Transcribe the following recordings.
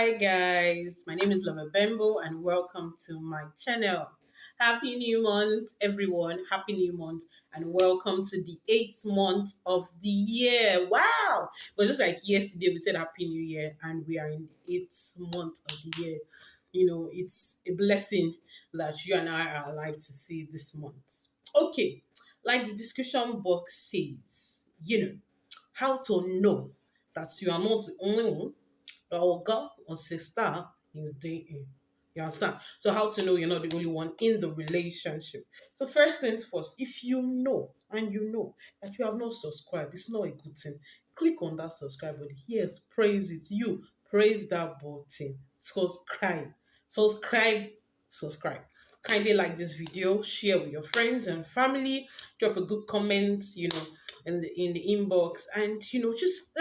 Hi guys, my name is Love Bembo and welcome to my channel. Happy new month, everyone. Happy new month and welcome to the 8th month of the year. Wow! But just like yesterday, we said Happy New Year and we are in the 8th month of the year. It's a blessing that you and I are alive to see this month. Okay, like the description box says, how to know that you are not the only one or girl or sister is dating. You understand? So how to know you're not the only one in the relationship. So first things first, if you know and you know that you have not subscribed, it's not a good thing. Click on that subscribe button. Yes, praise it. You praise that button. Subscribe. Subscribe. Subscribe. Kindly like this video, share with your friends and family, drop a good comment, in the inbox, and just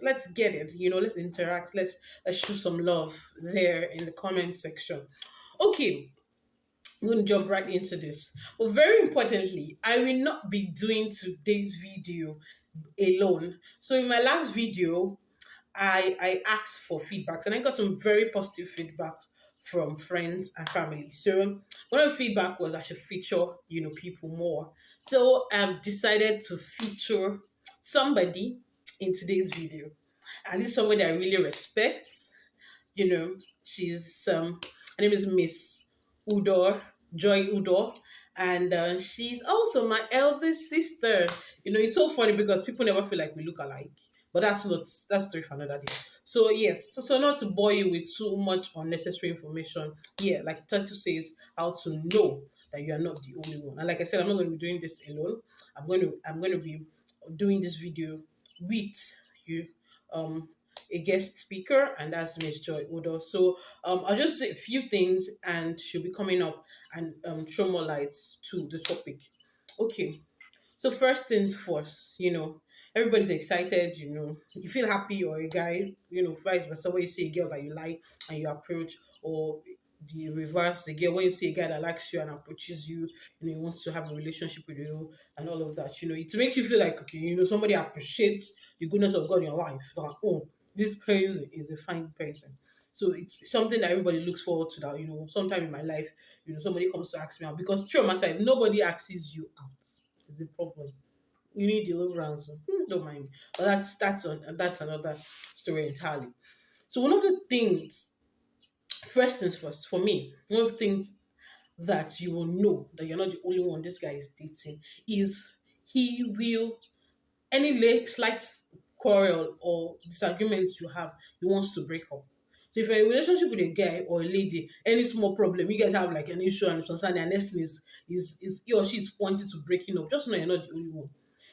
let's get it, let's interact, let's show some love there in the comment section. Okay, I'm going to jump right into this. But very importantly, I will not be doing today's video alone. So in my last video, I asked for feedback and I got some very positive feedback from friends and family. So one of the feedback was I should feature, people more. So I've decided to feature somebody in today's video. And this is somebody I really respect. She's her name is Miss Udor, Joy Udor, and she's also my eldest sister. It's so funny because people never feel like we look alike, but that's story for another day. So yes, so not to bore you with too much unnecessary information. Yeah, like Title says, how to know that you are not the only one. And like I said, I'm not going to be doing this alone. I'm going to be doing this video with you. A guest speaker, and that's Miss Joy Odo. So I'll just say a few things, and she'll be coming up and throw more lights to the topic. Okay, so first things first, everybody's excited. You feel happy, or a guy, vice versa. When you see a girl that you like and you approach, or the reverse, the girl when you see a guy that likes you and approaches you, he wants to have a relationship with you and all of that. It makes you feel like okay, somebody appreciates the goodness of God in your life. Like, oh, this person is a fine person. So it's something that everybody looks forward to. That sometime in my life, somebody comes to ask me out, because true matter, if nobody asks you out, is a problem. You need the little ransom. Don't mind me. But that's another story entirely. So one of the things, first things first, for me, one of the things that you will know that you're not the only one this guy is dating is he will, any slight quarrel or disagreements you have, he wants to break up. So if you're in a relationship with a guy or a lady, any small problem, you guys have like an issue and concern, and next thing is he or she is pointing to breaking up, just know you're not the only one.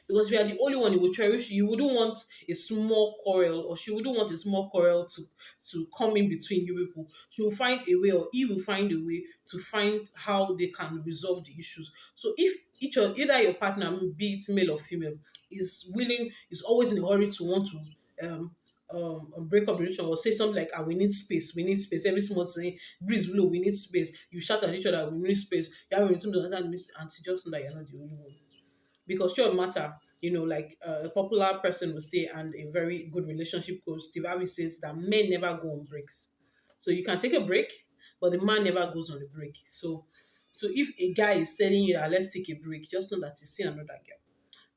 Because if you are the only one, he will cherish you. You wouldn't want a small quarrel, or she wouldn't want a small quarrel to come in between you people. She will find a way, or he will find a way to find how they can resolve the issues. So if either your partner, be it male or female, is always in a hurry to want to break up the relation, or say something like, we need space, every small thing, breeze blow, we need space. You shout at each other, we need space. You have a routine to understand, and just know that you're not the only one. Because sure matter, like a popular person will say, and a very good relationship coach, Steve Harvey, says that men never go on breaks. So you can take a break, but the man never goes on a break. So if a guy is telling you that let's take a break, just know that he's seeing another girl.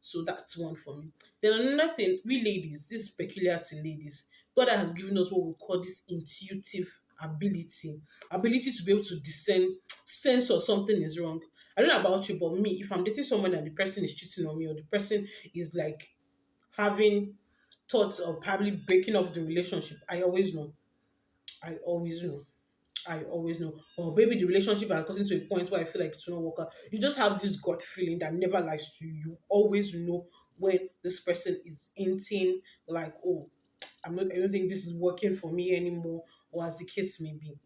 So that's one for me. Then another thing, we ladies, this is peculiar to ladies. God has given us what we call this intuitive ability to be able to discern, sense or something is wrong. I don't know about you, but me, if I'm dating someone and the person is cheating on me, or the person is like having thoughts of probably breaking off the relationship, I always know. I always know. I always know. Or maybe the relationship has gotten to a point where I feel like it's not work out. You just have this gut feeling that never lies to you. You always know when this person is hinting like, oh, I don't think this is working for me anymore, or as the case may be.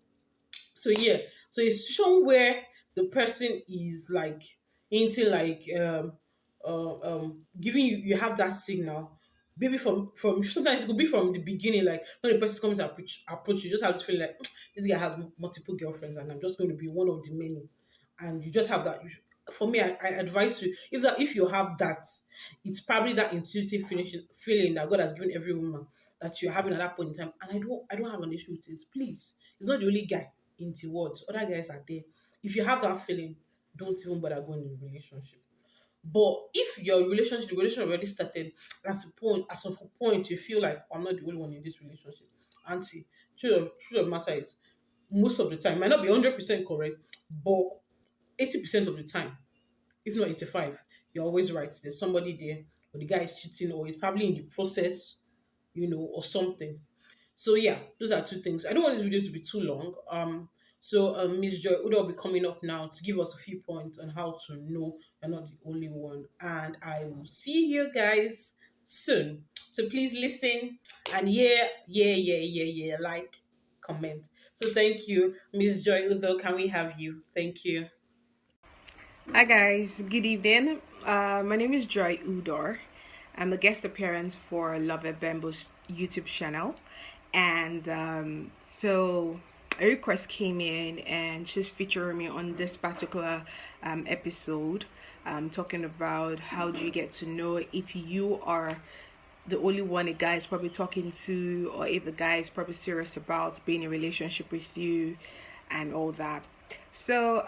So yeah, so a situation where the person is like into like giving you have that signal, maybe from sometimes it could be from the beginning, like when the person comes to approach you, just have this feeling like this guy has multiple girlfriends and I'm just going to be one of the many, and you just have that for me, I advise you, if you have that, it's probably that intuitive feeling that God has given every woman that you're having at that point in time. And I don't have an issue with it. Please, he's not the only guy in the world. Other guys are there. If you have that feeling, don't even bother going in a relationship. But if the relationship already started, at some point you feel like, I'm not the only one in this relationship. Auntie, truth of the matter is, most of the time, might not be 100% correct, but 80% of the time, if not 85, you're always right. There's somebody there, or the guy is cheating, or he's probably in the process, or something. So yeah, those are two things. I don't want this video to be too long. Miss Joy Udo will be coming up now to give us a few points on how to know you're not the only one. And I will see you guys soon. So please listen and like, comment. So thank you, Miss Joy Udo. Can we have you? Thank you. Hi guys, good evening. My name is Joy Udor. I'm a guest appearance for Love at Bamboo's YouTube channel, and so a request came in, and she's featuring me on this particular episode, talking about how do you get to know if you are the only one a guy is probably talking to, or if the guy is probably serious about being in a relationship with you and all that. So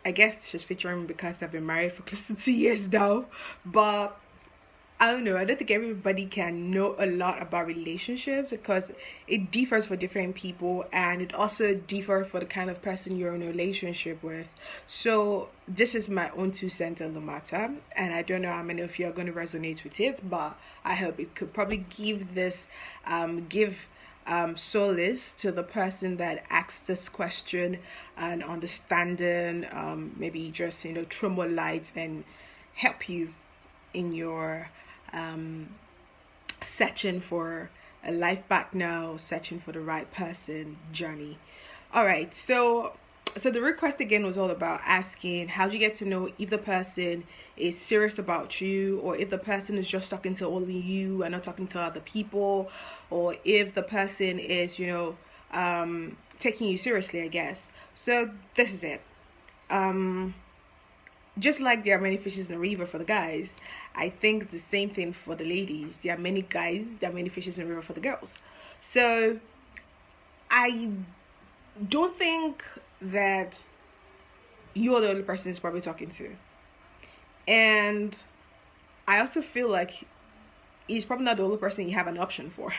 I guess she's featuring me because I've been married for close to 2 years now. But I don't know. I don't think everybody can know a lot about relationships because it differs for different people, and it also differs for the kind of person you're in a relationship with. So this is my own 2 cents on the matter, and I don't know how many of you are going to resonate with it, but I hope it could probably give solace to the person that asked this question, and understanding, maybe just throw more light and help you in your searching for a life partner, searching for the right person journey. All right, so the request again was all about asking how do you get to know if the person is serious about you, or if the person is just talking to only you and not talking to other people, or if the person is taking you seriously, I guess. So this is it. Just like there are many fishes in the river for the guys, I think the same thing for the ladies. There are many guys, there are many fishes in the river for the girls. So I don't think that you're the only person he's probably talking to. And I also feel like he's probably not the only person you have an option for.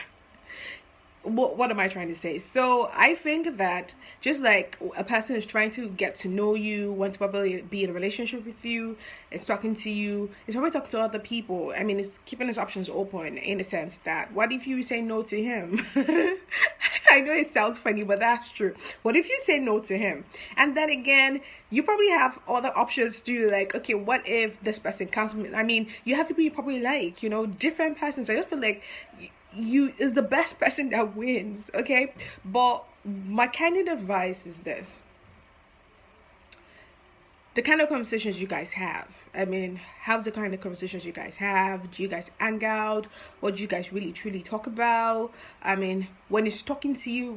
What am I trying to say? So I think that just like a person is trying to get to know you, wants to probably be in a relationship with you, it's talking to you, it's probably talking to other people. I mean, it's keeping his options open in the sense that, what if you say no to him? I know it sounds funny, but that's true. What if you say no to him? And then again, you probably have other options too. Like, okay, what if this person comes? I mean, you have people you probably like, different persons. I just feel like you is the best person that wins, okay? But my candid advice is this: the kind of conversations you guys have. I mean, how's the kind of conversations you guys have? Do you guys hang out? What do you guys really truly talk about? I mean, when he's talking to you,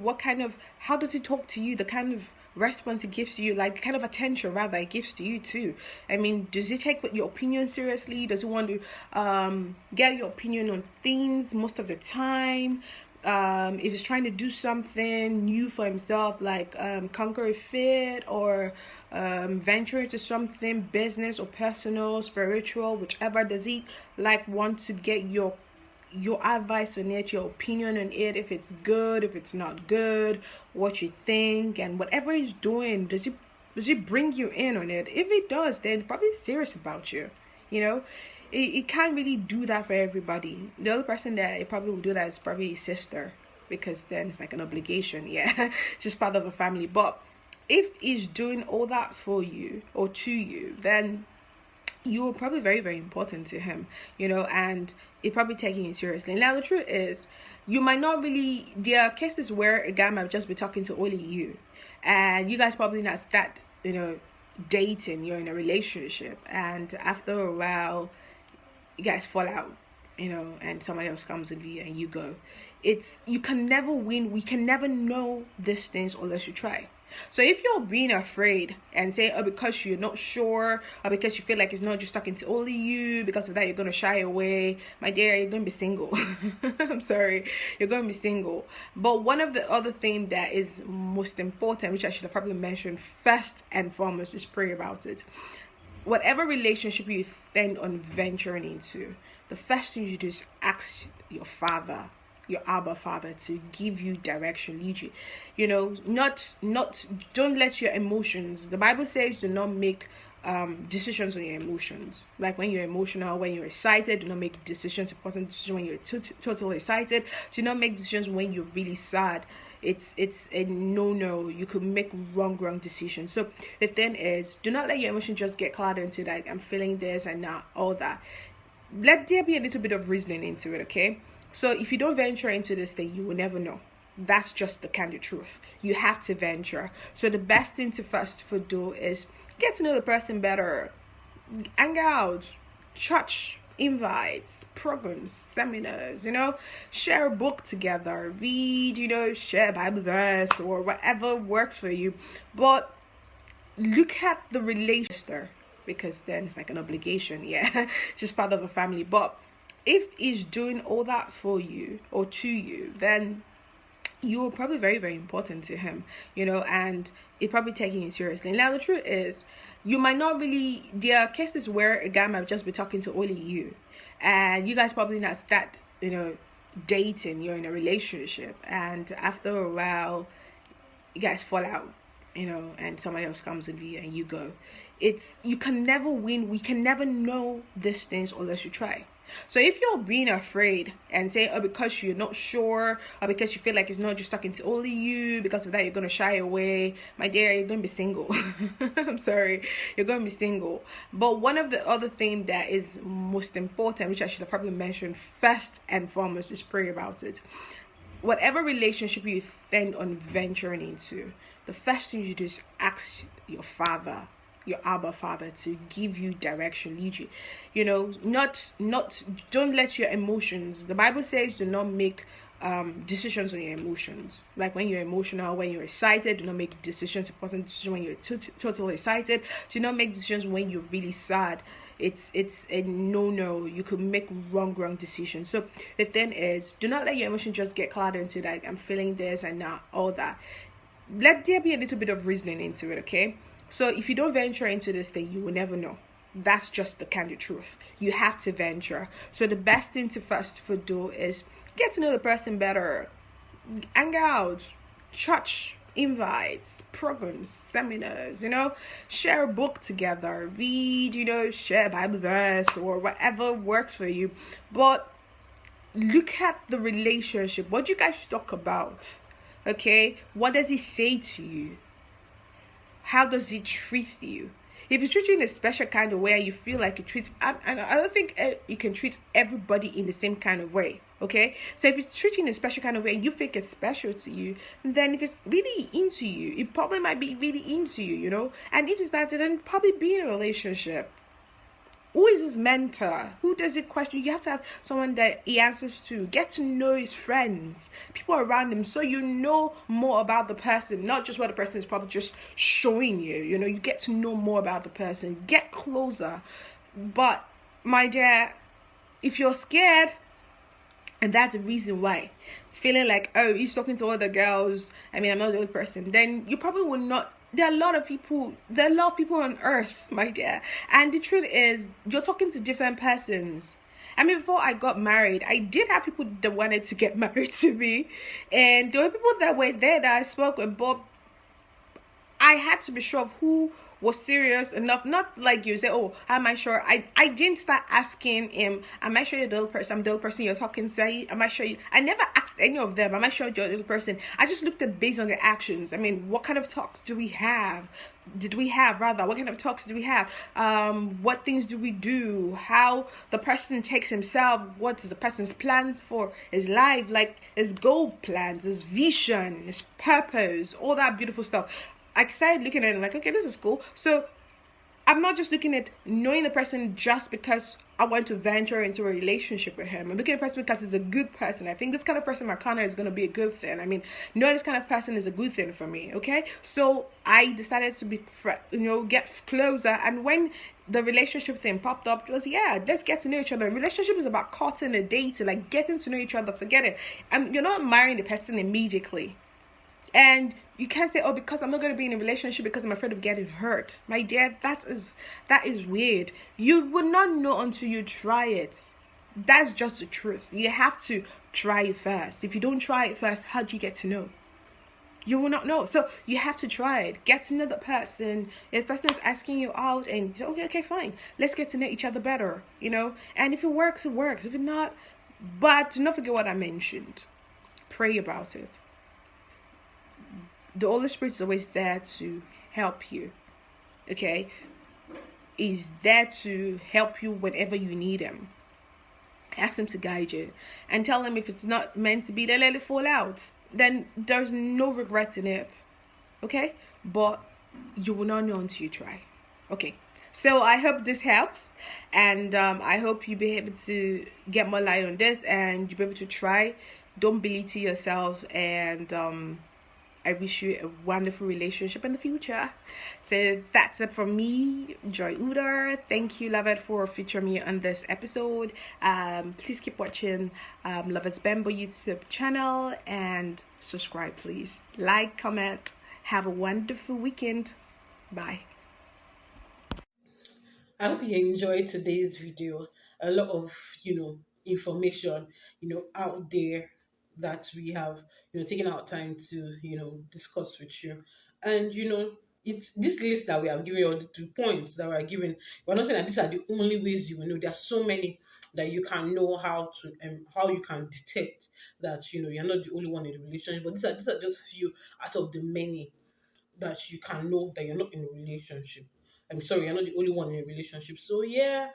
how does he talk to you? The kind of response he gives to you, like the kind of attention rather he gives to you too. I mean, does he take your opinion seriously? Does he want to get your opinion on things most of the time? If he's trying to do something new for himself, like conquer a fit, or venture into something business or personal, spiritual, whichever, does he want to get your advice on it, your opinion on it, if it's good, if it's not good, what you think, and whatever he's doing, does he bring you in on it? If he does, then probably serious about you. It can't really do that for everybody. The other person that it probably will do that is probably his sister, because then it's like an obligation. Yeah, just part of the family. But if he's doing all that for you or to you, then you are probably very, very important to him, and it probably taking you seriously. Now, the truth is, you might not really, there are cases where a guy might just be talking to only you, and you guys probably not start, dating, you're in a relationship, and after a while, you guys fall out, and somebody else comes in you and you go. You can never win. We can never know these things unless you try. So if you're being afraid and say, oh, because you're not sure, or because you feel like it's not just talking to only you, because of that you're gonna shy away, my dear, you're gonna be single. I'm sorry, you're gonna be single. But one of the other things that is most important, which I should have probably mentioned first and foremost, is pray about it. Whatever relationship you intend on venturing into, the first thing you do is ask your father, your Abba Father, to give you direction, lead you. Not don't let your emotions. The Bible says do not make decisions on your emotions. Like when you're emotional, when you're excited, do not make decisions. Important decision when you're totally excited. Do not make decisions when you're really sad. It's a no. You could make wrong decisions. So the thing is, do not let your emotion just get clouded into like I'm feeling this and not all that. Let there be a little bit of reasoning into it, okay? So if you don't venture into this thing, you will never know. That's just the kind of truth. You have to venture. So the best thing to first do is get to know the person better. Hang out, church invites, programs, seminars, share a book together, read, share a Bible verse or whatever works for you. But look at the relationship, because then it's like an obligation, yeah. Just part of the family. But if he's doing all that for you or to you, then you are probably very, very important to him, and he's probably taking it seriously. Now, the truth is, you might not really, there are cases where a guy might just be talking to only you, and you guys probably not start, dating, you're in a relationship, and after a while, you guys fall out, and somebody else comes in you and you go. You can never win. We can never know these things unless you try. So if you're being afraid and say, oh, because you're not sure, or because you feel like it's not just talking to only you, because of that you're going to shy away, my dear, you're going to be single. I'm sorry, you're going to be single. But one of the other things that is most important, which I should have probably mentioned first and foremost, is pray about it. Whatever relationship you intend on venturing into, the first thing you do is ask your father, your Abba Father, to give you direction, lead you. Not don't let your emotions. The Bible says do not make decisions on your emotions. Like when you're emotional, when you're excited, do not make decisions. Important decision when you're totally excited. Do not make decisions when you're really sad. It's a no. You could make wrong decisions. So the thing is, do not let your emotion just get clouded into like I'm feeling this and not all that. Let there be a little bit of reasoning into it, okay? So if you don't venture into this thing, you will never know. That's just the kind of truth. You have to venture. So the best thing to first do is get to know the person better. Hang out, church invites, programs, seminars, share a book together, read, share a Bible verse or whatever works for you. But look at the relationship. What do you guys talk about? Okay? What does he say to you? How does he treat you? If he treats you in a special kind of way and you feel like he treats, I don't think you can treat everybody in the same kind of way, okay? So if he's treating you in a special kind of way and you think it's special to you, then if it's really into you, it probably might be really into you, And if it's not, then probably be in a relationship. Who is his mentor? Who does he question? You have to have someone that he answers to. Get to know his friends, people around him, so you know more about the person, not just what the person is probably just showing you. You get to know more about the person. Get closer. But, my dear, if you're scared, and that's the reason why, feeling like, oh, he's talking to other girls, I'm not the only person, then you probably will not. There are a lot of people on earth, my dear. And the truth is, you're talking to different persons. Before I got married, I did have people that wanted to get married to me. And there were people that were there that I spoke with, but I had to be sure of who was serious enough. Not like you say, oh, am I sure? I didn't start asking him, am I sure you're the little person? I'm the little person you're talking to. Am I sure you? I never asked any of them, am I sure you're the little person? I just looked at based on their actions. What kind of talks do we have? What kind of talks do we have? What things do we do? How the person takes himself? What is the person's plan for his life? Like his goal plans, his vision, his purpose, all that beautiful stuff. I started looking at it like, okay, this is cool. So I'm not just looking at knowing the person just because I want to venture into a relationship with him. I'm looking at the person because he's a good person. I think this kind of person, Makana, is going to be a good thing. I mean, knowing this kind of person is a good thing for me. Okay, so I decided to be, get closer. And when the relationship thing popped up, it was, yeah, let's get to know each other. Relationship is about courting and dating, like getting to know each other. Forget it. And you're not marrying the person immediately. And you can't say, oh, because I'm not going to be in a relationship because I'm afraid of getting hurt. My dear, that is weird. You will not know until you try it. That's just the truth. You have to try it first. If you don't try it first, how do you get to know? You will not know. So you have to try it. Get to know the person. If the person is asking you out and you say, okay, fine. Let's get to know each other better. And if it works, it works. If it not, but do not forget what I mentioned. Pray about it. The Holy Spirit is always there to help you. Okay? He's there to help you whenever you need him. Ask him to guide you. And tell him if it's not meant to be, then let it fall out. Then there's no regret in it. Okay? But you will not know until you try. Okay. So I hope this helps. And I hope you be able to get more light on this and you'll be able to try. Don't belittle yourself, and I wish you a wonderful relationship in the future. So that's it from me, Joy Udar. Thank you, Lovett, for featuring me on this episode. Please keep watching Lovett's Bembo YouTube channel and subscribe, please. Like, comment. Have a wonderful weekend. Bye. I hope you enjoyed today's video. A lot of, information, out there that we have, taken our time to, discuss with you. And, it's this list that we have given, or the 2 points that we are given. We're not saying that these are the only ways you will know. There are so many that you can know how you can detect that, you're not the only one in the relationship. But these are just few out of the many that you can know that you're not in a relationship. I'm sorry, you're not the only one in a relationship. So yeah,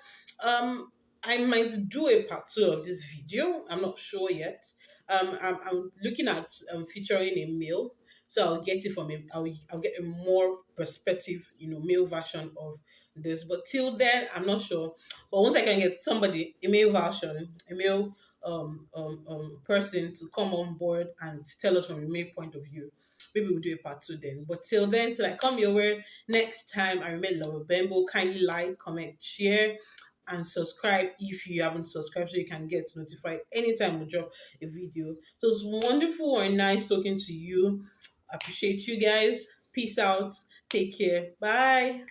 I might do a part two of this video. I'm not sure yet. I'm looking at featuring a male, so I'll get it from him. I'll get a more perspective, male version of this. But till then, I'm not sure. But once I can get somebody, a male version, a male person to come on board and tell us from a male point of view, maybe we'll do a part two then. But till I come your way next time, I remain Love Bembo. Kindly like, comment, share, and subscribe if you haven't subscribed so you can get notified anytime we drop a video. So it's wonderful and nice talking to you. Appreciate you guys. Peace out. Take care. Bye.